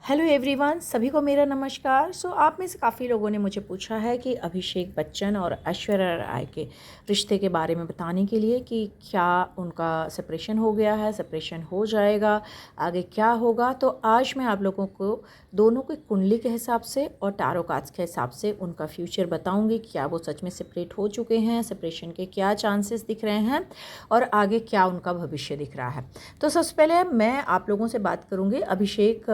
Hello everyone, सभी को मेरा नमस्कार। आप में से काफ़ी लोगों ने मुझे पूछा है कि अभिषेक बच्चन और ऐश्वर्या राय के रिश्ते के बारे में बताने के लिए कि क्या उनका सेपरेशन हो गया है, सेपरेशन हो जाएगा, आगे क्या होगा। तो आज मैं आप लोगों को दोनों की कुंडली के हिसाब से और टैरो कार्ड्स के हिसाब से उनका फ्यूचर बताऊँगी। क्या वो सच में सेपरेट हो चुके हैं, सेपरेशन के क्या चांसेस दिख रहे हैं और आगे क्या उनका भविष्य दिख रहा है। तो सबसे पहले मैं आप लोगों से बात करूँगी अभिषेक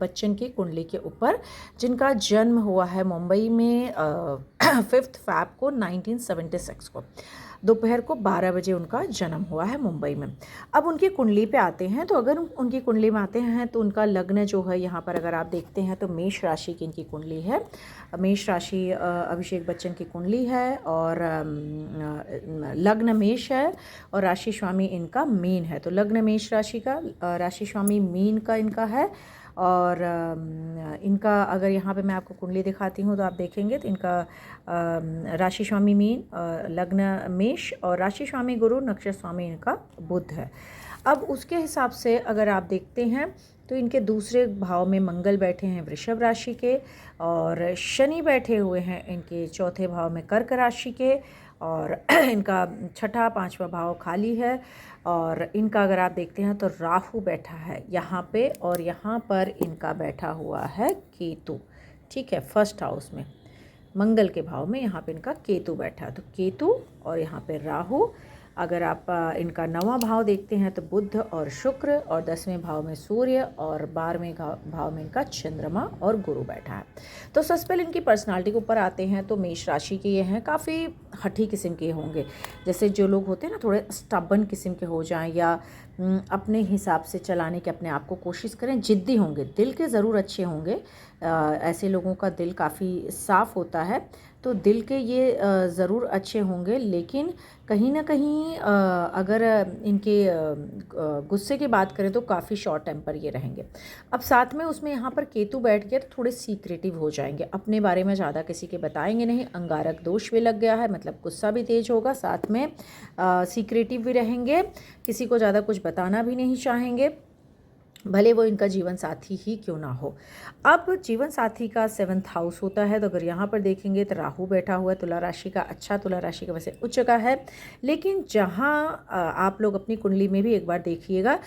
बच्चन की कुंडली के ऊपर, जिनका जन्म हुआ है मुंबई में 5 फैब को 1976 को। दोपहर को 12 बजे उनका जन्म हुआ है मुंबई में। अब उनकी कुंडली पे आते हैं, तो अगर उनकी कुंडली में आते हैं तो उनका लग्न जो है यहाँ पर अगर आप देखते हैं तो मेष राशि की इनकी कुंडली है। मेष राशि अभिषेक बच्चन की कुंडली है और लग्न मेष है और राशि स्वामी इनका मीन है। तो लग्न मेष राशि का, राशि स्वामी मीन का इनका है। और इनका अगर यहाँ पे मैं आपको कुंडली दिखाती हूँ तो आप देखेंगे तो इनका राशि स्वामी मीन, लग्न मेष और राशि स्वामी गुरु, नक्षत्र स्वामी इनका बुध है। अब उसके हिसाब से अगर आप देखते हैं तो इनके दूसरे भाव में मंगल बैठे हैं वृषभ राशि के और शनि बैठे हुए हैं इनके चौथे भाव में कर्क राशि के और इनका छठा पांचवा भाव खाली है। और इनका अगर आप देखते हैं तो राहु बैठा है यहाँ पे और यहाँ पर इनका बैठा हुआ है केतु। ठीक है, फर्स्ट हाउस में मंगल के भाव में यहाँ पे इनका केतु बैठा है। तो केतु और यहाँ पे राहु। अगर आप इनका 9वां भाव देखते हैं तो बुध और शुक्र और 10वें भाव में सूर्य और 12वें भाव में इनका चंद्रमा और गुरु बैठा है। तो सबसे पहले इनकी पर्सनालिटी के ऊपर आते हैं तो मेष राशि के ये हैं, काफ़ी हठी किस्म के होंगे। जैसे जो लोग होते हैं ना, थोड़े स्टबन किस्म के हो जाएं या अपने हिसाब से चलाने की अपने आप को कोशिश करें, जिद्दी होंगे, दिल के ज़रूर अच्छे होंगे। ऐसे लोगों का दिल काफ़ी साफ़ होता है, तो दिल के ये ज़रूर अच्छे होंगे। लेकिन कहीं ना कहीं अगर इनके गुस्से की बात करें तो काफ़ी शॉर्ट टेम्पर ये रहेंगे। अब साथ में उसमें यहाँ पर केतु बैठ गया तो थोड़े सीक्रेटिव हो जाएंगे, अपने बारे में ज़्यादा किसी के बताएंगे नहीं। अंगारक दोष भी लग गया है, मतलब गुस्सा भी तेज होगा, साथ में सीक्रेटिव भी रहेंगे, किसी को ज़्यादा कुछ बताना भी नहीं चाहेंगे, भले वो इनका जीवन साथी ही क्यों ना हो। अब जीवन साथी का 7th हाउस होता है, तो अगर यहाँ पर देखेंगे तो राहु बैठा हुआ है तुला राशि का। अच्छा, तुला राशि का वैसे उच्च का है, लेकिन जहाँ आप लोग अपनी कुंडली में भी एक बार देखिएगा,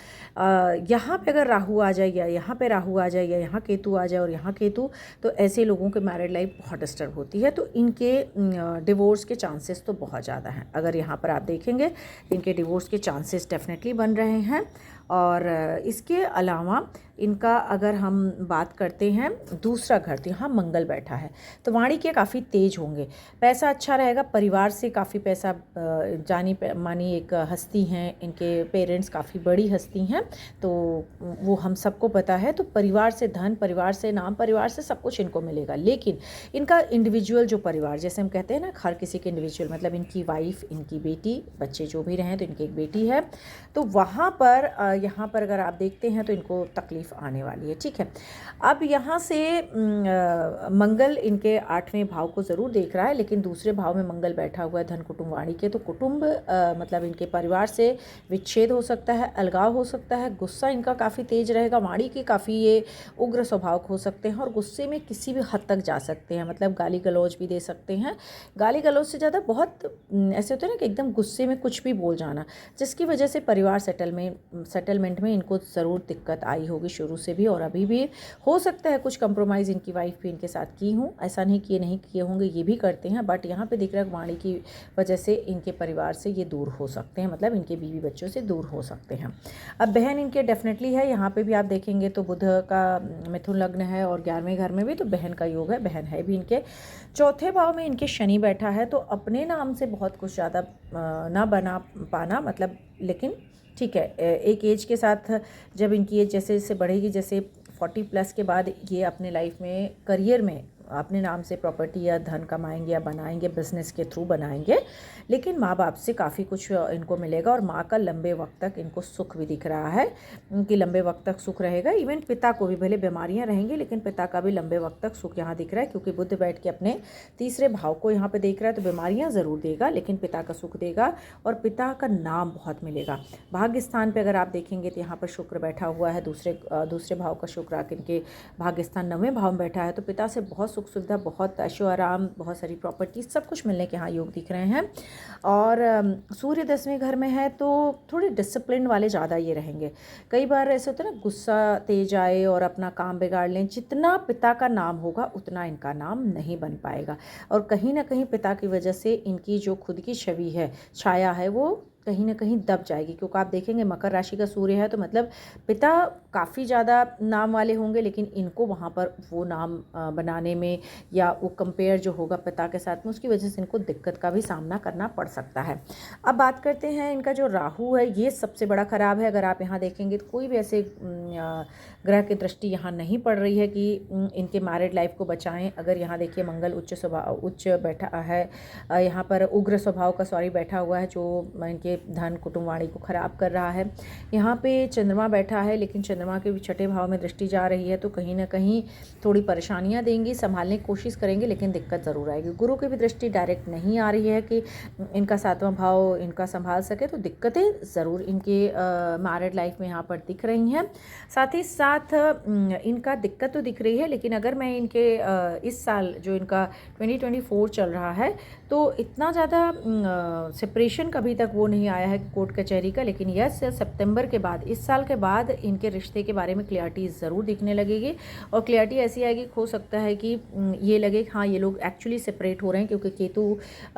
यहाँ पे अगर राहु आ जाए या यहाँ पे राहु आ जाए या यहाँ केतु आ जाए और यहाँ केतु, तो ऐसे लोगों के मैरिड लाइफ बहुत डिस्टर्ब होती है। तो इनके डिवोर्स के चांसेस तो बहुत ज़्यादा हैं। अगर यहाँ पर आप देखेंगे इनके डिवोर्स के चांसेस डेफिनेटली बन रहे हैं। और इसके अलावा इनका अगर हम बात करते हैं दूसरा घर, तो यहाँ मंगल बैठा है, तो वाणी के काफ़ी तेज होंगे, पैसा अच्छा रहेगा, परिवार से काफ़ी पैसा, जानी मानी एक हस्ती हैं, इनके पेरेंट्स काफ़ी बड़ी हस्ती हैं, तो वो हम सबको पता है। तो परिवार से धन, परिवार से नाम, परिवार से सब कुछ इनको मिलेगा। लेकिन इनका इंडिविजुअल जो परिवार, जैसे हम कहते हैं ना, हर किसी के इंडिविजुअल, मतलब इनकी वाइफ, इनकी बेटी, बच्चे जो भी रहें, तो इनकी एक बेटी है, तो वहाँ पर यहाँ पर अगर आप देखते हैं तो इनको तकलीफ़ आने वाली है। ठीक है, अब यहाँ से मंगल इनके 8वें भाव को ज़रूर देख रहा है, लेकिन दूसरे भाव में मंगल बैठा हुआ है धन कुटुंब वाणी के, तो कुटुंब मतलब इनके परिवार से विच्छेद हो सकता है, अलगाव हो सकता है, गुस्सा इनका काफ़ी तेज रहेगा, वाणी की काफ़ी ये उग्र स्वभाव हो सकते हैं और गुस्से में किसी भी हद तक जा सकते हैं, मतलब गाली गलौज भी दे सकते हैं। गाली गलौज से ज़्यादा बहुत ऐसे होते हैं ना कि एकदम गुस्से में कुछ भी बोल जाना, जिसकी वजह से परिवार सेटलमेंट में इनको ज़रूर दिक्कत आई होगी शुरू से भी, और अभी भी हो सकता है कुछ कंप्रोमाइज़ इनकी वाइफ भी इनके साथ की हूँ, ऐसा नहीं कि नहीं किए होंगे, ये भी करते हैं। बट यहाँ पे दिख रहा है वाणी की वजह से इनके परिवार से ये दूर हो सकते हैं, मतलब इनके बीवी बच्चों से दूर हो सकते हैं। अब बहन इनके डेफिनेटली है, यहाँ पे भी आप देखेंगे तो बुध का मिथुन लग्न है और 11वें घर में भी तो बहन का योग है, बहन है भी इनके। चौथे भाव में इनके शनि बैठा है, तो अपने नाम से बहुत कुछ ज़्यादा ना बना पाना, मतलब, लेकिन ठीक है, एक एज के साथ जब इनकी एज जैसे जैसे बढ़ेगी, जैसे 40+ के बाद ये अपने लाइफ में, करियर में अपने नाम से प्रॉपर्टी या धन कमाएंगे या बनाएंगे, बिजनेस के थ्रू बनाएंगे, लेकिन माँ बाप से काफ़ी कुछ इनको मिलेगा और माँ का लंबे वक्त तक इनको सुख भी दिख रहा है कि लंबे वक्त तक सुख रहेगा। इवन पिता को भी भले बीमारियां रहेंगी लेकिन पिता का भी लंबे वक्त तक सुख यहाँ दिख रहा है, क्योंकि बुध बैठ के अपने तीसरे भाव को यहाँ पे देख रहा है। तो बीमारियां ज़रूर देगा लेकिन पिता का सुख देगा और पिता का नाम बहुत मिलेगा। भाग्य स्थान पर अगर आप देखेंगे तो यहाँ पर शुक्र बैठा हुआ है, दूसरे भाव का शुक्र आकर इनके भाग्य स्थान 9वें भाव में बैठा है। तो पिता से बहुत सुख सुविधा, बहुत ऐशो आराम, बहुत सारी प्रॉपर्टीज, सब कुछ मिलने के यहाँ योग दिख रहे हैं। और सूर्य 10वें घर में है तो थोड़े डिसिप्लिन वाले ज़्यादा ये रहेंगे। कई बार ऐसे होता है ना, गुस्सा तेज आए और अपना काम बिगाड़ लें। जितना पिता का नाम होगा उतना इनका नाम नहीं बन पाएगा और कहीं ना कहीं पिता की वजह से इनकी जो खुद की छवि है, छाया है, वो कहीं ना कहीं दब जाएगी। क्योंकि आप देखेंगे मकर राशि का सूर्य है तो मतलब पिता काफ़ी ज़्यादा नाम वाले होंगे लेकिन इनको वहाँ पर वो नाम बनाने में या वो कंपेयर जो होगा पिता के साथ में, उसकी वजह से इनको दिक्कत का भी सामना करना पड़ सकता है। अब बात करते हैं इनका जो राहु है, ये सबसे बड़ा ख़राब है। अगर आप यहाँ देखेंगे तो कोई भी ऐसे ग्रह की दृष्टि यहाँ नहीं पड़ रही है कि इनके मैरिड लाइफ को बचाएं। अगर यहाँ देखिए मंगल उच्च बैठा है, यहाँ पर उग्र स्वभाव का बैठा हुआ है जो इनके धन कुटुंब वाणी को खराब कर रहा है। यहाँ पे चंद्रमा बैठा है लेकिन चंद्रमा के भी छठे भाव में दृष्टि जा रही है तो कहीं ना कहीं थोड़ी परेशानियाँ देंगी, संभालने की कोशिश करेंगे लेकिन दिक्कत ज़रूर आएगी। गुरु की भी दृष्टि डायरेक्ट नहीं आ रही है कि इनका 7वां भाव इनका संभाल सके, तो दिक्कतें ज़रूर इनके मैरिड लाइफ में यहाँ पर दिख रही हैं। साथ ही साथ इनका दिक्कत तो दिख रही है लेकिन अगर मैं इनके इस साल जो इनका 2024 चल रहा है तो इतना ज़्यादा सेपरेशन कभी तक वो नहीं आया है कोर्ट कचहरी का। लेकिन यस, सितंबर के बाद, इस साल के बाद इनके रिश्ते के बारे में क्लियरिटी ज़रूर दिखने लगेगी और क्लियरिटी ऐसी आएगी, हो सकता है कि ये लगे कि हाँ ये लोग एक्चुअली सेपरेट हो रहे हैं, क्योंकि केतु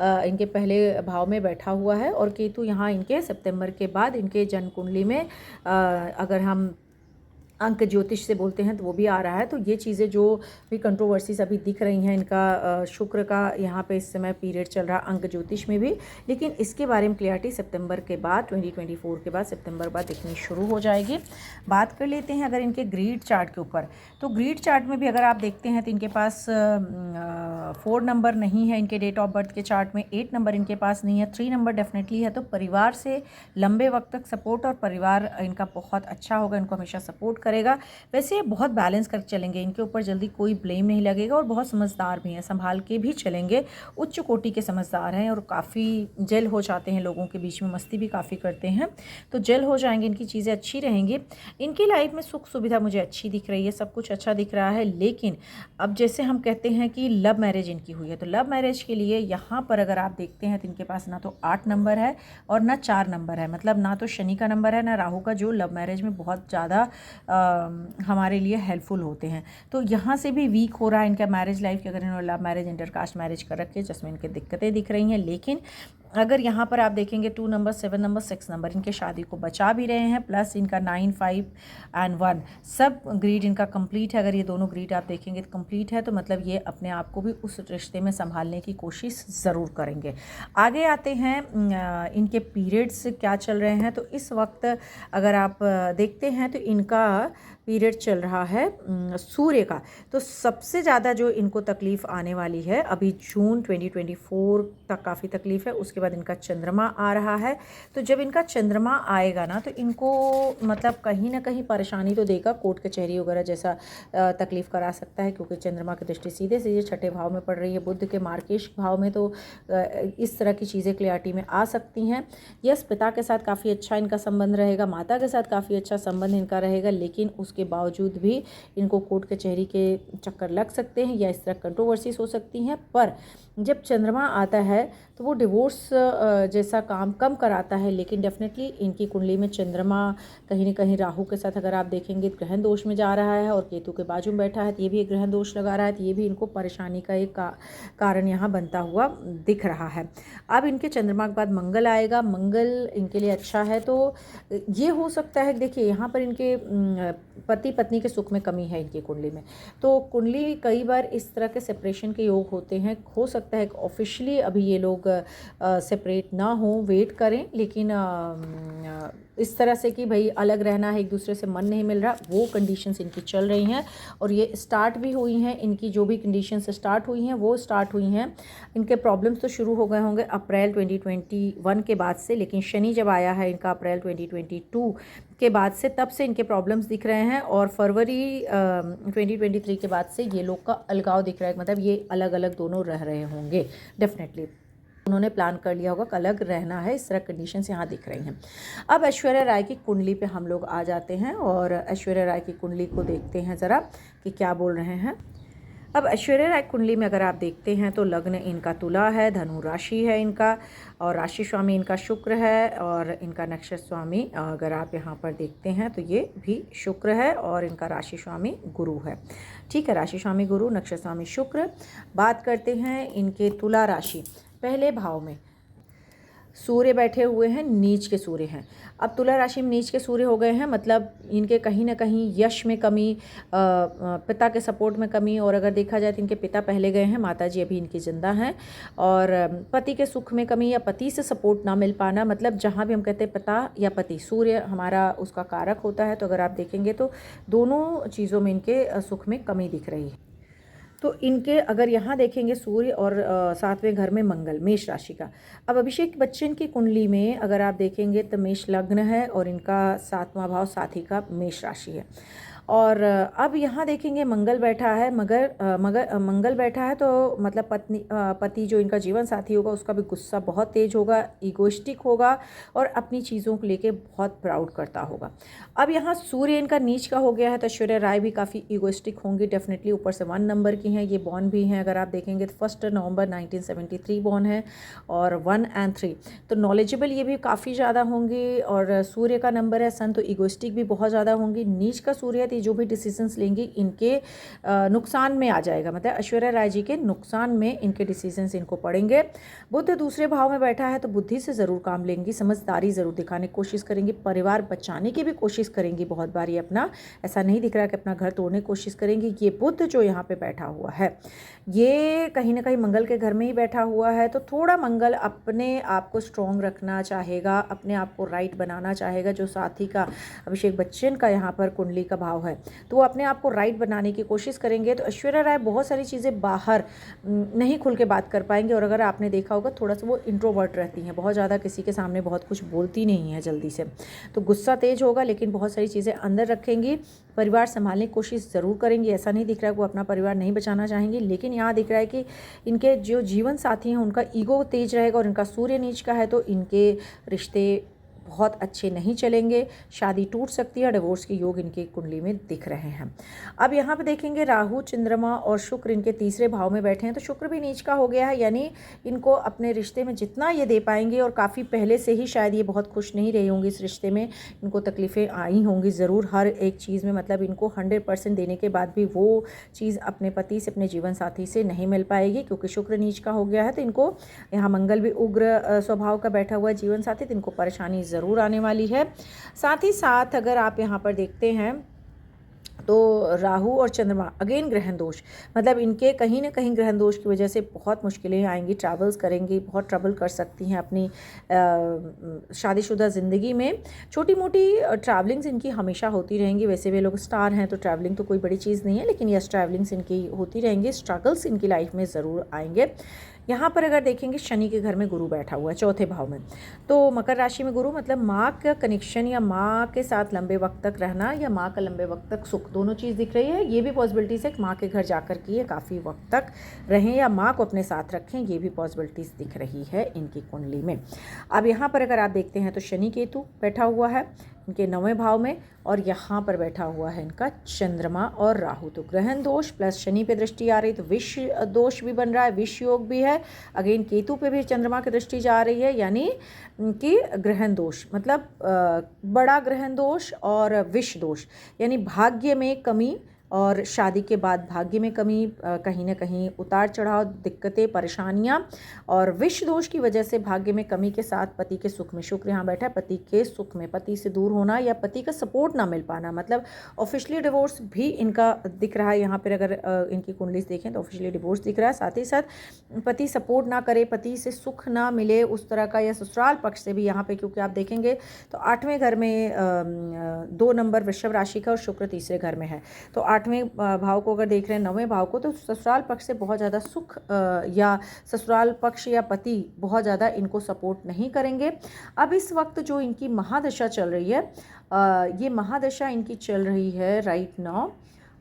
इनके पहले भाव में बैठा हुआ है और केतु यहाँ इनके सितंबर के बाद इनके जन्म कुंडली में अगर हम अंक ज्योतिष से बोलते हैं तो वो भी आ रहा है। तो ये चीज़ें जो भी कंट्रोवर्सीज अभी दिख रही हैं, इनका शुक्र का यहाँ पे इस समय पीरियड चल रहा अंक ज्योतिष में भी, लेकिन इसके बारे में क्लियरिटी सितंबर के बाद 2024 के बाद सितंबर बाद दिखनी शुरू हो जाएगी। बात कर लेते हैं अगर इनके ग्रीड चार्ट के ऊपर, तो ग्रीड चार्ट में भी अगर आप देखते हैं तो इनके पास 4 नंबर नहीं है इनके डेट ऑफ बर्थ के चार्ट में, 8 नंबर इनके पास नहीं है, 3 नंबर डेफिनेटली है। तो परिवार से लंबे वक्त तक सपोर्ट और परिवार इनका बहुत अच्छा होगा, इनको हमेशा सपोर्ट करेगा। वैसे ये बहुत बैलेंस करके चलेंगे, इनके ऊपर जल्दी कोई ब्लेम नहीं लगेगा और बहुत समझदार भी हैं, संभाल के भी चलेंगे, उच्च कोटि के समझदार हैं और काफ़ी जेल हो जाते हैं लोगों के बीच में, मस्ती भी काफ़ी करते हैं तो जेल हो जाएंगे, इनकी चीज़ें अच्छी रहेंगी। इनकी लाइफ में सुख सुविधा मुझे अच्छी दिख रही है, सब कुछ अच्छा दिख रहा है। लेकिन अब जैसे हम कहते हैं कि लव मैरिज इनकी हुई है, तो लव मैरिज के लिए यहाँ पर अगर आप देखते हैं तो इनके पास ना तो 8 नंबर है और ना 4 नंबर है, मतलब ना तो शनि का नंबर है ना राहु का, जो लव मैरिज में बहुत ज़्यादा हमारे लिए हेल्पफुल होते हैं। तो यहाँ से भी वीक हो रहा है इनका मैरिज लाइफ, कि अगर इन्होंने लव मैरिज इंटरकास्ट मैरिज कर रखी है जिसमें इनके दिक्कतें दिख रही हैं। लेकिन अगर यहाँ पर आप देखेंगे 2 नंबर, 7 नंबर, 6 नंबर इनके शादी को बचा भी रहे हैं, प्लस इनका 9, 5 एंड 1 सब ग्रीड इनका कंप्लीट है। अगर ये दोनों ग्रीड आप देखेंगे तो कंप्लीट है, तो मतलब ये अपने आप को भी उस रिश्ते में संभालने की कोशिश ज़रूर करेंगे। आगे आते हैं इनके पीरियड्स क्या चल रहे हैं, तो इस वक्त अगर आप देखते हैं तो इनका पीरियड चल रहा है सूर्य का, तो सबसे ज़्यादा जो इनको तकलीफ़ आने वाली है अभी जून 2024 तक काफ़ी तकलीफ़ है। उसके बाद इनका चंद्रमा आ रहा है, तो जब इनका चंद्रमा आएगा ना तो इनको मतलब कहीं ना कहीं परेशानी तो देगा, कोर्ट कचहरी वगैरह जैसा तकलीफ़ करा सकता है, क्योंकि चंद्रमा की दृष्टि सीधे सीधे छठे भाव में पड़ रही है, बुध के मार्केश भाव में, तो इस तरह की चीज़ें क्लियरिटी में आ सकती हैं। यस, पिता के साथ काफ़ी अच्छा इनका संबंध रहेगा, माता के साथ काफ़ी अच्छा संबंध इनका रहेगा, लेकिन उसके बावजूद भी इनको कोर्ट कचहरी के चक्कर लग सकते हैं या इस तरह कंट्रोवर्सीज हो सकती हैं। पर जब चंद्रमा आता है तो वो डिवोर्स जैसा काम कम कराता है, लेकिन डेफिनेटली इनकी कुंडली में चंद्रमा कहीं ना कहीं राहु के साथ अगर आप देखेंगे तो ग्रहण दोष में जा रहा है और केतु के बाजू में बैठा है, तो ये भी एक ग्रहण दोष लगा रहा है, तो ये भी इनको परेशानी का एक कारण यहाँ बनता हुआ दिख रहा है। अब इनके चंद्रमा के बाद मंगल आएगा, मंगल इनके लिए अच्छा है, तो ये हो सकता है, देखिए यहाँ पर इनके पति पत्नी के सुख में कमी है इनकी कुंडली में। तो कुंडली कई बार इस तरह के सेपरेशन के योग होते हैं। हो सकता है कि ऑफिशियली अभी ये लोग सेपरेट ना हो, वेट करें, लेकिन इस तरह से कि भाई अलग रहना है, एक दूसरे से मन नहीं मिल रहा, वो कंडीशंस इनकी चल रही हैं और ये स्टार्ट भी हुई हैं। इनकी जो भी कंडीशंस स्टार्ट हुई हैं वो स्टार्ट हुई हैं। इनके प्रॉब्लम्स तो शुरू हो गए होंगे अप्रैल 2021 के बाद से, लेकिन शनि जब आया है इनका अप्रैल 2022 के बाद से, तब से इनके प्रॉब्लम्स दिख रहे हैं और फरवरी 2023 के बाद से ये लोग का अलगाव दिख रहा है। मतलब ये अलग अलग दोनों रह रहे होंगे डेफिनेटली, उन्होंने प्लान कर लिया होगा कि अलग रहना है। इस तरह कंडीशंस यहाँ दिख रही हैं। अब ऐश्वर्या राय की कुंडली पे हम लोग आ जाते हैं और ऐश्वर्या राय की कुंडली को देखते हैं ज़रा कि क्या बोल रहे हैं। अब ऐश्वर्या राय कुंडली में अगर आप देखते हैं तो लग्न इनका तुला है, धनु राशि है इनका, और राशि स्वामी इनका शुक्र है और इनका नक्षत्र स्वामी अगर आप यहाँ पर देखते हैं तो ये भी शुक्र है और इनका राशि स्वामी गुरु है। ठीक है, राशि स्वामी गुरु, नक्षत्र स्वामी शुक्र। बात करते हैं इनके तुला राशि, पहले भाव में सूर्य बैठे हुए हैं, नीच के सूर्य हैं। अब तुला राशि में नीच के सूर्य हो गए हैं, मतलब इनके कहीं ना कहीं यश में कमी, पिता के सपोर्ट में कमी, और अगर देखा जाए तो इनके पिता पहले गए हैं, माताजी अभी इनकी जिंदा हैं, और पति के सुख में कमी या पति से सपोर्ट ना मिल पाना। मतलब जहाँ भी हम कहते हैं पिता या पति, सूर्य हमारा उसका कारक होता है, तो अगर आप देखेंगे तो दोनों चीज़ों में इनके सुख में कमी दिख रही है। तो इनके अगर यहाँ देखेंगे सूर्य और 7वें घर में मंगल, मेष राशि का। अब अभिषेक बच्चन की कुंडली में अगर आप देखेंगे तो मेष लग्न है और इनका 7वां भाव साथी का मेष राशि है। और अब यहाँ देखेंगे मंगल बैठा है, मगर मंगल बैठा है तो मतलब पति जो इनका जीवन साथी होगा उसका भी गुस्सा बहुत तेज होगा, ईगोइस्टिक होगा और अपनी चीज़ों को लेके बहुत प्राउड करता होगा। अब यहाँ सूर्य इनका नीच का हो गया है तो ऐश्वर्या राय भी काफ़ी ईगोइस्टिक होंगी डेफिनेटली। ऊपर से 1 नंबर की हैं, ये बॉर्न भी हैं, अगर आप देखेंगे तो 1 नवंबर 1973 बॉर्न है और 1 और 3, तो नॉलेजेबल ये भी काफ़ी ज़्यादा होंगी। और सूर्य का नंबर है सन, तो ईगोइस्टिक भी बहुत ज़्यादा होंगी। नीच का सूर्य है, जो भी डिसीजंस लेंगी इनके नुकसान में आ जाएगा, मतलब ऐश्वर्या राय जी के नुकसान में इनके डिसीजंस इनको पड़ेंगे। बुध दूसरे भाव में बैठा है तो बुद्धि से ज़रूर काम लेंगी, समझदारी ज़रूर दिखाने की कोशिश करेंगी, परिवार बचाने की भी कोशिश करेंगी बहुत बार। ये अपना ऐसा नहीं दिख रहा कि अपना घर तोड़ने की कोशिश करेंगी। ये बुध जो यहाँ पे बैठा हुआ है ये कहीं ना कहीं मंगल के घर में ही बैठा हुआ है, तो थोड़ा मंगल अपने आप को स्ट्रॉन्ग रखना चाहेगा, अपने आप को राइट बनाना चाहेगा। जो साथी का अभिषेक बच्चन का यहाँ पर कुंडली का भाव है तो वो अपने आप को राइट बनाने की कोशिश करेंगे। तो ऐश्वर्या राय बहुत सारी चीज़ें बाहर नहीं खुल के बात कर पाएंगे, और अगर आपने देखा होगा थोड़ा सा वो इंट्रोवर्ट रहती हैं, बहुत ज़्यादा किसी के सामने बहुत कुछ बोलती नहीं है जल्दी से, तो गुस्सा तेज होगा लेकिन बहुत सारी चीज़ें अंदर रखेंगी। परिवार संभालने की कोशिश ज़रूर करेंगी, ऐसा नहीं दिख रहा है कि वो अपना परिवार नहीं बचाना चाहेंगी, लेकिन यहाँ दिख रहा है कि इनके जो जीवन साथी हैं उनका ईगो तेज रहेगा, और इनका सूर्य नीच का है तो इनके रिश्ते बहुत अच्छे नहीं चलेंगे, शादी टूट सकती है, डिवोर्स के योग इनकी कुंडली में दिख रहे हैं। अब यहाँ पे देखेंगे राहु, चंद्रमा और शुक्र इनके तीसरे भाव में बैठे हैं, तो शुक्र भी नीच का हो गया है, यानी इनको अपने रिश्ते में जितना ये दे पाएंगे, और काफ़ी पहले से ही शायद ये बहुत खुश नहीं रही होंगी इस रिश्ते में, इनको तकलीफ़ें आई होंगी ज़रूर हर एक चीज़ में, मतलब इनको 100% देने के बाद भी वो चीज़ अपने पति से, अपने जीवन साथी से नहीं मिल पाएगी, क्योंकि शुक्र नीच का हो गया है। तो इनको यहाँ मंगल भी उग्र स्वभाव का बैठा हुआ है जीवन साथी, तो इनको परेशानी ज़रूर आने वाली है। साथ ही साथ अगर आप यहाँ पर देखते हैं तो राहु और चंद्रमा अगेन ग्रहण दोष, मतलब इनके कहीं ना कहीं ग्रहण दोष की वजह से बहुत मुश्किलें आएंगी, ट्रैवल्स करेंगी, बहुत ट्रबल कर सकती हैं अपनी शादीशुदा ज़िंदगी में। छोटी मोटी ट्रैवलिंग्स इनकी हमेशा होती रहेंगी, वैसे भी लोग स्टार हैं तो ट्रैवलिंग तो कोई बड़ी चीज़ नहीं है, लेकिन यस ट्रैवलिंग्स इनकी होती रहेंगी, स्ट्रगल्स इनकी लाइफ में ज़रूर आएंगे। यहाँ पर अगर देखेंगे शनि के घर में गुरु बैठा हुआ है चौथे भाव में, तो मकर राशि में गुरु मतलब माँ का कनेक्शन या माँ के साथ लंबे वक्त तक रहना या माँ का लंबे वक्त तक सुख, दोनों चीज़ दिख रही है। ये भी पॉसिबिलिटीज़ है कि माँ के घर जाकर के ये काफ़ी वक्त तक रहें या माँ को अपने साथ रखें, ये भी पॉसिबिलिटीज़ दिख रही है इनकी कुंडली में। अब यहाँ पर अगर आप देखते हैं तो शनि केतु बैठा हुआ है इनके 9वें भाव में, और यहाँ पर बैठा हुआ है इनका चंद्रमा और राहु, तो ग्रहण दोष प्लस शनि पे दृष्टि आ रही, तो विष दोष भी बन रहा है, विष योग भी है, अगेन केतु पे भी चंद्रमा की दृष्टि जा रही है, यानी कि ग्रहण दोष मतलब बड़ा ग्रहण दोष और विष दोष, यानी भाग्य में कमी और शादी के बाद भाग्य में कमी, कहीं ना कहीं उतार चढ़ाव, दिक्कतें, परेशानियाँ और विष दोष की वजह से भाग्य में कमी के साथ पति के सुख में, शुक्र यहाँ बैठा है, पति के सुख में पति से दूर होना या पति का सपोर्ट ना मिल पाना, मतलब ऑफिशियली डिवोर्स भी इनका दिख रहा है यहाँ पर। अगर इनकी कुंडली देखें तो ऑफिशियली डिवोर्स दिख रहा है, साथ ही साथ पति सपोर्ट ना करे, पति से सुख ना मिले उस तरह का, या ससुराल पक्ष से भी यहाँ पे, क्योंकि आप देखेंगे तो 8वें घर में 2 नंबर वृषभ राशि का और शुक्र तीसरे घर में है। तो 8वें भाव को अगर देख रहे हैं, 9वें भाव को, तो ससुराल पक्ष से बहुत ज़्यादा सुख या ससुराल पक्ष या पति बहुत ज़्यादा इनको सपोर्ट नहीं करेंगे। अब इस वक्त जो इनकी महादशा चल रही है, ये महादशा इनकी चल रही है राइट नाउ,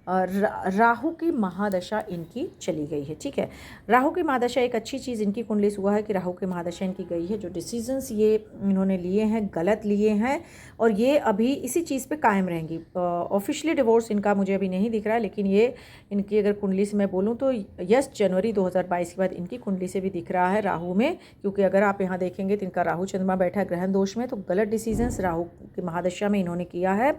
राहु की महादशा इनकी चली गई है। ठीक है, राहु की महादशा एक अच्छी चीज़ इनकी कुंडली से हुआ है कि राहु की महादशा इनकी गई है। जो डिसीजंस ये इन्होंने लिए हैं गलत लिए हैं, और ये अभी इसी चीज़ पे कायम रहेंगी। ऑफिशियली डिवोर्स इनका मुझे अभी नहीं दिख रहा है, लेकिन ये इनकी अगर कुंडली से मैं बोलूँ तो यस जनवरी 2022 के बाद इनकी कुंडली से भी दिख रहा है राहु में, क्योंकि अगर आप यहाँ देखेंगे तो इनका राहु चंद्रमा बैठा है ग्रहण दोष में, तो गलत डिसीजंस राहु की महादशा में इन्होंने किया है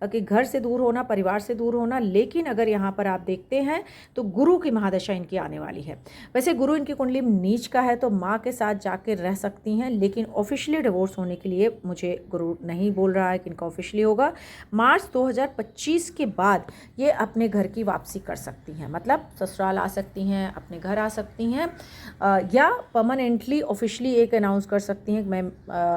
कि घर से दूर होना, परिवार से दूर होना। लेकिन अगर यहाँ पर आप देखते हैं तो गुरु की महादशा इनकी आने वाली है। वैसे गुरु इनकी कुंडली में नीच का है, तो माँ के साथ जाके रह सकती हैं, लेकिन ऑफिशियली डिवोर्स होने के लिए मुझे गुरु नहीं बोल रहा है कि इनका ऑफिशियली होगा। मार्च 2025 के बाद ये अपने घर की वापसी कर सकती हैं, मतलब ससुराल आ सकती हैं, अपने घर आ सकती हैं, या परमानेंटली ऑफिशियली एक अनाउंस कर सकती हैं कि मैं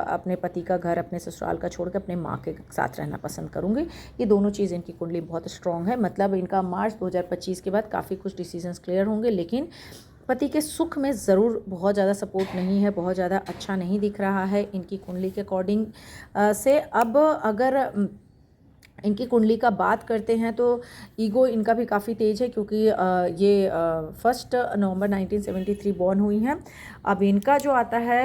अपने पति का घर, अपने ससुराल का छोड़ के अपने माँ के साथ रहना पसंद करूँगी। ये दोनों चीज़ इनकी कुंडली बहुत स्ट्रॉन्ग है, मतलब इनका मार्च 2025 के बाद काफ़ी कुछ डिसीजंस क्लियर होंगे, लेकिन पति के सुख में ज़रूर बहुत ज़्यादा सपोर्ट नहीं है, बहुत ज़्यादा अच्छा नहीं दिख रहा है इनकी कुंडली के अकॉर्डिंग से। अब अगर इनकी कुंडली का बात करते हैं तो ईगो इनका भी काफ़ी तेज़ है, क्योंकि ये 1 नवंबर 1973 बॉर्न हुई हैं। अब इनका जो आता है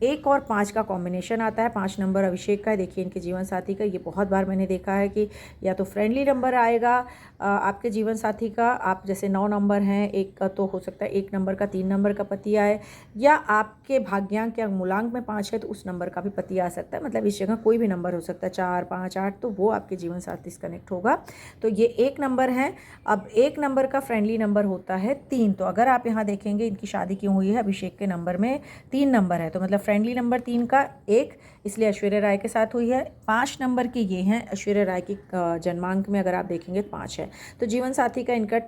1 और 5 का कॉम्बिनेशन आता है, 5 नंबर अभिषेक का है। देखिए इनके जीवन साथी का, ये बहुत बार मैंने देखा है कि या तो फ्रेंडली नंबर आएगा आपके जीवन साथी का, आप जैसे 9 नंबर हैं, एक का तो हो सकता है 1 नंबर का 3 नंबर का पति आए, या आपके भाग्यांक या मूलांक में 5 है तो उस नंबर का भी पति आ सकता है, मतलब इस जगह कोई भी नंबर हो सकता है, 4, 5, 8, तो वो आपके जीवन साथी से कनेक्ट होगा। तो ये 1 नंबर है। अब 1 नंबर का फ्रेंडली नंबर होता है 3, तो अगर आप यहाँ देखेंगे इनकी शादी क्यों हुई है, अभिषेक के नंबर में 3 नंबर है, तो मतलब फ्रेंडली नंबर 3 का 1, इसलिए ऐश्वर्या राय के साथ हुई है। 5 नंबर की ये हैं, ऐश्वर्या राय की जन्मांक में अगर आप देखेंगे 5 है, तो जीवन साथी का इनका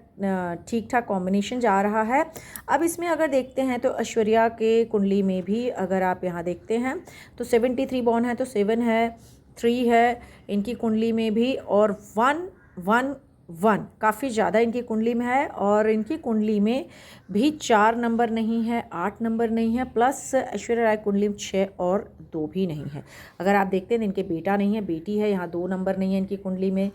ठीक ठाक कॉम्बिनेशन जा रहा है। अब इसमें अगर देखते हैं तो ऐश्वर्या के कुंडली में भी अगर आप यहाँ देखते हैं तो 73 बॉर्न है, तो 7 है, 3 है इनकी कुंडली में भी, और 1, 1, 1 काफ़ी ज़्यादा इनकी कुंडली में है। और इनकी कुंडली में भी 4 नंबर नहीं है, 8 नंबर नहीं है, प्लस ऐश्वर्या राय कुंडली में 6 और 2 भी नहीं है। अगर आप देखते हैं तो इनके बेटा नहीं है, बेटी है, यहाँ 2 नंबर नहीं है इनकी कुंडली में।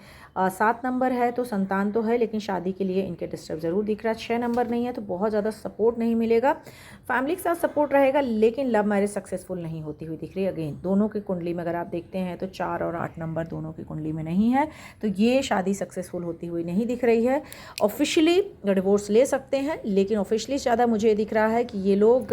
7 नंबर है तो संतान तो है, लेकिन शादी के लिए इनके डिस्टर्ब ज़रूर दिख रहा है। 6 नंबर नहीं है तो बहुत ज़्यादा सपोर्ट नहीं मिलेगा, फैमिली के साथ सपोर्ट रहेगा, लेकिन लव मैरिज सक्सेसफुल नहीं होती हुई दिख रही है। अगेन दोनों की कुंडली में अगर आप देखते हैं तो 4 और 8 नंबर दोनों की कुंडली में नहीं है, तो ये शादी सक्सेसफुल होती हुई नहीं दिख रही है। ऑफिशियली डिवोर्स ले सकते हैं, लेकिन ऑफिशियली ज़्यादा मुझे दिख रहा है कि ये लोग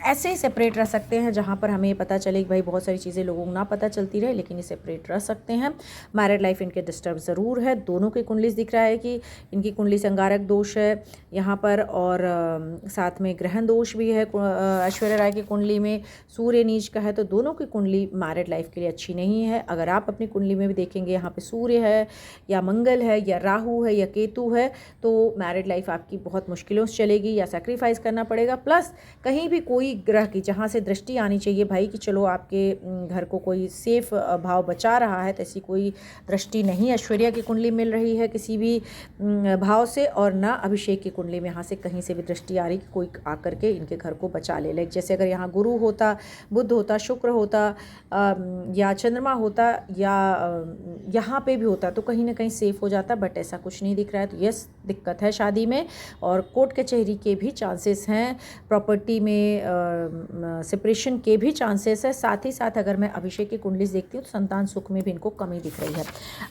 ऐसे ही सेपरेट रह सकते हैं, जहाँ पर हमें पता चले कि भाई बहुत सारी चीज़ें लोगों को ना पता चलती रहे, लेकिन ये सेपरेट रह सकते हैं। मैरिड लाइफ इनके डिस्टर्ब ज़रूर है। दोनों की कुंडली दिख रहा है कि इनकी कुंडली से अंगारक दोष है यहाँ पर, और साथ में ग्रहण दोष भी है ऐश्वर्या राय की कुंडली में, सूर्य नीच का है, तो दोनों की कुंडली मैरिड लाइफ के लिए अच्छी नहीं है। अगर आप अपनी कुंडली में भी देखेंगे यहाँ पे सूर्य है या मंगल है या राहु है या केतु है, तो मैरिड लाइफ आपकी बहुत मुश्किलों से चलेगी या सैक्रिफाइस करना पड़ेगा। प्लस कहीं भी कोई ग्रह की जहाँ से दृष्टि आनी चाहिए भाई कि चलो आपके घर को कोई सेफ भाव बचा रहा है, तो ऐसी कोई दृष्टि नहीं ऐश्वर्या की कुंडली मिल रही है किसी भी भाव से, और ना अभिषेक की कुंडली में यहाँ से कहीं से भी दृष्टि आ रही कि कोई आकर के इनके घर को बचा ले। लाइक जैसे अगर यहाँ गुरु होता, बुध होता, शुक्र होता या चंद्रमा होता या यहाँ पे भी होता तो कहीं ना कहीं सेफ हो जाता, बट ऐसा कुछ नहीं दिख रहा है। तो यस दिक्कत है शादी में, और कोर्ट कचहरी के भी चांसेस हैं, प्रॉपर्टी में सेपरेशन के भी चांसेस है। साथ ही साथ अगर मैं अभिषेक की कुंडली देखती हूँ तो संतान सुख में भी इनको कमी दिख रही है।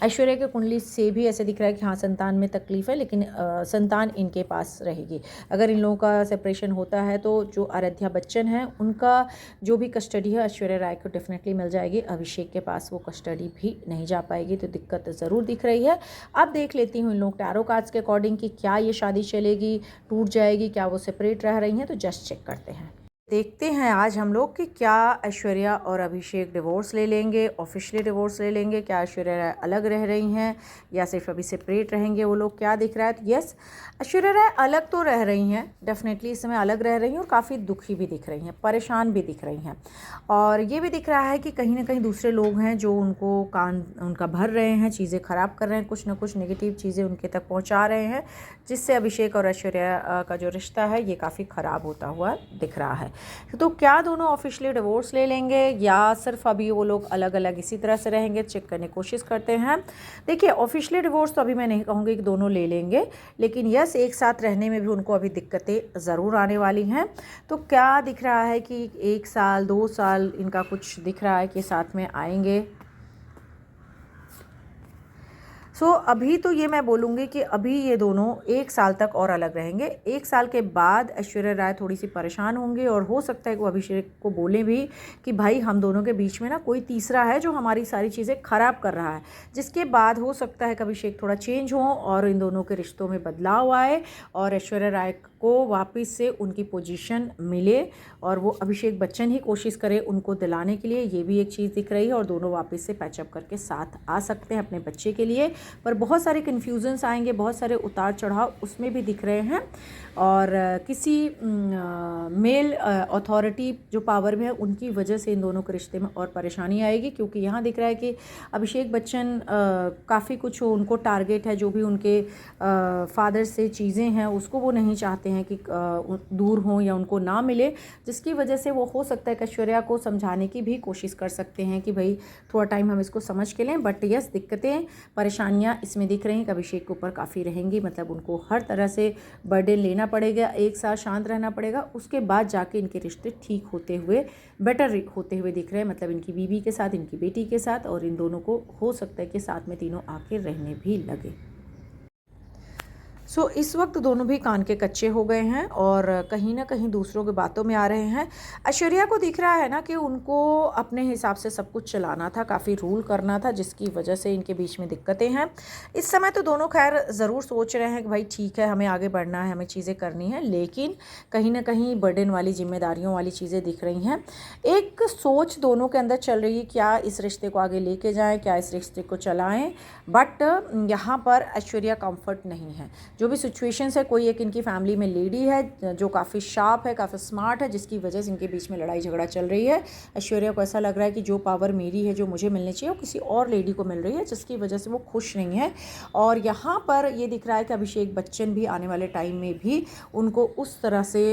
ऐश्वर्या की कुंडली से भी ऐसे दिख रहा है कि हाँ, संतान में तकलीफ है, लेकिन संतान इनके पास रहेगी। अगर इन लोगों का सेपरेशन होता है तो जो आराध्या बच्चन है उनका जो भी कस्टडी है ऐश्वर्या राय को डेफिनेटली मिल जाएगी। अभिषेक के पास वो कस्टडी भी नहीं जा पाएगी, तो दिक्कत ज़रूर दिख रही है। अब देख लेती हूँ इन लोग टैरो कार्ड्स के अकॉर्डिंग कि क्या ये शादी चलेगी, टूट जाएगी, क्या वो सेपरेट रह रही हैं। तो जस्ट चेक करते हैं, देखते हैं आज हम लोग कि क्या ऐश्वर्या और अभिषेक डिवोर्स ले लेंगे, ऑफिशियली डिवोर्स ले लेंगे, क्या ऐश्वर्या राय अलग रह रही हैं या सिर्फ अभी सेपरेट रहेंगे वो लोग, क्या दिख रहा है। तो यस, ऐश्वर्या राय अलग तो रह रही हैं, डेफिनेटली इस समय अलग रह रही हैं और काफ़ी दुखी भी दिख रही हैं, परेशान भी दिख रही हैं। और ये भी दिख रहा है कि कहीं ना कहीं दूसरे लोग हैं जो उनको कान उनका भर रहे हैं, चीज़ें ख़राब कर रहे हैं, कुछ ना कुछ नेगेटिव चीज़ें उनके तक पहुँचा रहे हैं, जिससे अभिषेक और ऐश्वर्या का जो रिश्ता है ये काफ़ी ख़राब होता हुआ दिख रहा है। तो क्या दोनों ऑफिशियली डिवोर्स ले लेंगे या सिर्फ अभी वो लोग अलग अलग इसी तरह से रहेंगे, चेक करने की कोशिश करते हैं। देखिए, ऑफिशियली डिवोर्स तो अभी मैं नहीं कहूँगी कि दोनों ले लेंगे, लेकिन यस, एक साथ रहने में भी उनको अभी दिक्कतें ज़रूर आने वाली हैं। तो क्या दिख रहा है कि 1 साल 2 साल इनका कुछ दिख रहा है कि साथ में आएंगे। अभी तो ये मैं बोलूँगी कि अभी ये दोनों 1 साल तक और अलग रहेंगे। 1 साल के बाद ऐश्वर्या राय थोड़ी सी परेशान होंगी और हो सकता है कि वो अभिषेक को बोलें भी कि भाई, हम दोनों के बीच में ना कोई तीसरा है जो हमारी सारी चीज़ें ख़राब कर रहा है। जिसके बाद हो सकता है कि अभिषेक थोड़ा चेंज हो और इन दोनों के रिश्तों में बदलाव आए और ऐश्वर्या राय को वापस से उनकी पोजीशन मिले और वो अभिषेक बच्चन ही कोशिश करे उनको दिलाने के लिए। ये भी एक चीज़ दिख रही है और दोनों वापस से पैचअप करके साथ आ सकते हैं अपने बच्चे के लिए। पर बहुत सारे कन्फ्यूजन्स आएंगे, बहुत सारे उतार चढ़ाव उसमें भी दिख रहे हैं और किसी मेल अथॉरिटी जो पावर में है उनकी वजह से इन दोनों के रिश्ते में और परेशानी आएगी, क्योंकि यहाँ दिख रहा है कि अभिषेक बच्चन काफ़ी कुछ उनको टारगेट है, जो भी उनके फादर से चीज़ें हैं उसको वो नहीं चाहते हैं कि दूर हों या उनको ना मिले, जिसकी वजह से वो हो सकता है कि ऐश्वर्या को समझाने की भी कोशिश कर सकते हैं कि भाई थोड़ा टाइम हम इसको समझ के लें। बट यस, दिक्कतें परेशानियाँ इसमें दिख रही हैं कि अभिषेक के ऊपर काफ़ी रहेंगी, मतलब उनको हर तरह से बर्डन लेना पड़ेगा, एक साथ शांत रहना पड़ेगा, उसके बाद जाके इनके रिश्ते ठीक होते हुए, बेटर होते हुए दिख रहे हैं, मतलब इनकी बीवी के साथ, इनकी बेटी के साथ, और इन दोनों को हो सकता है कि साथ में तीनों आके रहने भी लगे। इस वक्त दोनों भी कान के कच्चे हो गए हैं और कहीं ना कहीं दूसरों की बातों में आ रहे हैं। ऐश्वर्या को दिख रहा है ना कि उनको अपने हिसाब से सब कुछ चलाना था, काफ़ी रूल करना था, जिसकी वजह से इनके बीच में दिक्कतें हैं। इस समय तो दोनों खैर ज़रूर सोच रहे हैं कि भाई ठीक है, हमें आगे बढ़ना है, हमें चीज़ें करनी है, लेकिन कहीं ना कहीं बर्डन वाली, जिम्मेदारियों वाली चीज़ें दिख रही हैं। एक सोच दोनों के अंदर चल रही है, क्या इस रिश्ते को आगे लेके जाएँ, क्या इस रिश्ते को चलाएँ। बट यहाँ पर ऐश्वर्या कम्फर्ट नहीं है। जो भी सिचुएशंस है, कोई एक इनकी फैमिली में लेडी है जो काफ़ी शार्प है, काफ़ी स्मार्ट है, जिसकी वजह से इनके बीच में लड़ाई झगड़ा चल रही है। ऐश्वर्या को ऐसा लग रहा है कि जो पावर मेरी है, जो मुझे मिलनी चाहिए, वो किसी और लेडी को मिल रही है, जिसकी वजह से वो खुश नहीं है। और यहाँ पर ये दिख रहा है कि अभिषेक बच्चन भी आने वाले टाइम में भी उनको उस तरह से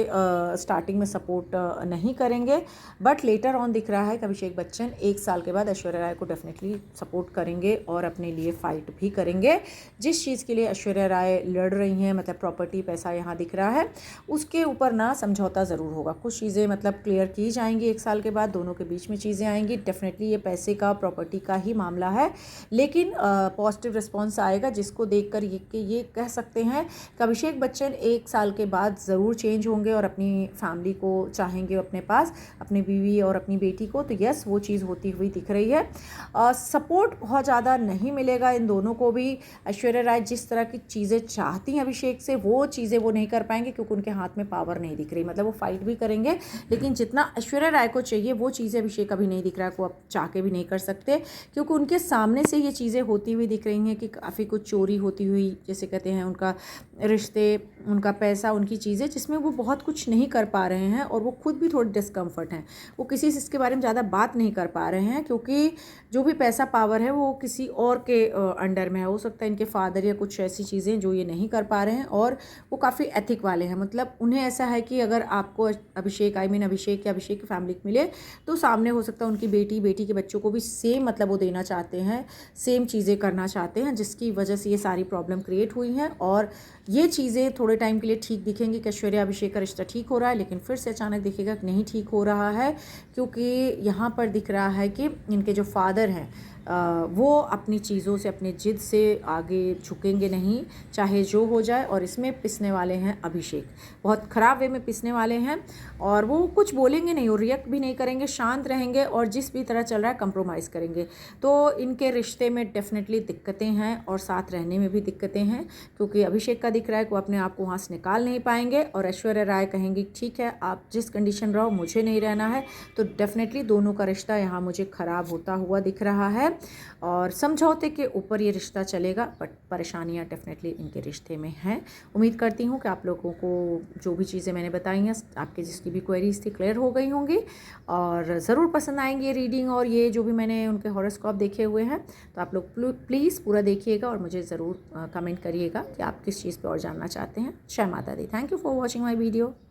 स्टार्टिंग में सपोर्ट नहीं करेंगे, बट लेटर ऑन दिख रहा है कि अभिषेक बच्चन 1 साल के बाद ऐश्वर्या राय को डेफिनेटली सपोर्ट करेंगे और अपने लिए फाइट भी करेंगे। जिस चीज़ के लिए ऐश्वर्या राय लड़ रही हैं, मतलब प्रॉपर्टी, पैसा यहाँ दिख रहा है, उसके ऊपर ना समझौता ज़रूर होगा। कुछ चीज़ें मतलब क्लियर की जाएंगी 1 साल के बाद, दोनों के बीच में चीज़ें आएंगी। डेफिनेटली ये पैसे का, प्रॉपर्टी का ही मामला है, लेकिन पॉजिटिव रिस्पॉन्स आएगा, जिसको देखकर ये कह सकते हैं कि अभिषेक बच्चन 1 साल के बाद ज़रूर चेंज होंगे और अपनी फैमिली को चाहेंगे अपने पास, अपनी बीवी और अपनी बेटी को। तो यस, वो चीज़ होती हुई दिख रही है। सपोर्ट बहुत ज़्यादा नहीं मिलेगा इन दोनों को भी। ऐश्वर्या राय जिस तरह की चीज़ें चाहती हैं अभिषेक से, वो चीज़ें वो नहीं कर पाएंगे, क्योंकि उनके हाथ में पावर नहीं दिख रही। मतलब वो फाइट भी करेंगे, लेकिन जितना ऐश्वर्या राय को चाहिए वो चीज़ें अभिषेक अभी नहीं दिख रहा है, को अब चाह के भी नहीं कर सकते, क्योंकि उनके सामने से ये चीज़ें होती हुई दिख रही हैं कि काफ़ी कुछ चोरी होती हुई, जैसे कहते हैं, उनका रिश्ते, उनका पैसा, उनकी चीज़ें, जिसमें वो बहुत कुछ नहीं कर पा रहे हैं और वो खुद भी थोड़े डिस्कम्फर्ट हैं। वो किसी से इसके बारे में ज़्यादा बात नहीं कर पा रहे हैं, क्योंकि जो भी पैसा, पावर है, वो किसी और के अंडर में है। हो सकता है इनके फादर या कुछ ऐसी चीज़ें जो ये नहीं कर पा रहे हैं और वो काफ़ी एथिक वाले हैं। मतलब उन्हें ऐसा है कि अगर आपको अभिषेक अभिषेक या अभिषेक की फैमिली मिले तो सामने हो सकता है उनकी बेटी के बच्चों को भी सेम मतलब वो देना चाहते हैं, सेम चीज़ें करना चाहते हैं, जिसकी वजह से ये सारी प्रॉब्लम क्रिएट हुई हैं। और ये चीज़ें थोड़े टाइम के लिए ठीक दिखेंगी कि ऐश्वर्या अभिषेक का रिश्ता ठीक हो रहा है, लेकिन फिर से अचानक दिखेगा कि नहीं ठीक हो रहा है, क्योंकि यहाँ पर दिख रहा है कि इनके जो फादर हैं वो अपनी चीज़ों से, अपने जिद से आगे झुकेंगे नहीं, चाहे जो हो जाए। और इसमें पिसने वाले हैं अभिषेक, बहुत ख़राब वे में पिसने वाले हैं, और वो कुछ बोलेंगे नहीं और रिएक्ट भी नहीं करेंगे, शांत रहेंगे और जिस भी तरह चल रहा है कंप्रोमाइज़ करेंगे। तो इनके रिश्ते में डेफिनेटली दिक्कतें हैं और साथ रहने में भी दिक्कतें हैं, क्योंकि अभिषेक का दिख रहा है कि वो अपने आप को वहाँ से निकाल नहीं पाएंगे, और ऐश्वर्या राय कहेंगी ठीक है आप जिस कंडीशन रहो, मुझे नहीं रहना है। तो डेफिनेटली दोनों का रिश्ता यहाँ मुझे ख़राब होता हुआ दिख रहा है, और समझौते के ऊपर ये रिश्ता चलेगा, बट परेशानियाँ डेफिनेटली इनके रिश्ते में हैं। उम्मीद करती हूँ कि आप लोगों को जो भी चीज़ें मैंने बताई हैं, आपके जिसकी भी क्वेरीज थी क्लियर हो गई होंगी, और ज़रूर पसंद आएंगी ये रीडिंग और ये जो भी मैंने उनके हॉरोस्कोप देखे हुए हैं। तो आप लोग प्लीज़ पूरा देखिएगा और मुझे ज़रूर कमेंट करिएगा कि आप किस चीज़ पर और जानना चाहते हैं। जय माता दी। Thank you for watching my video.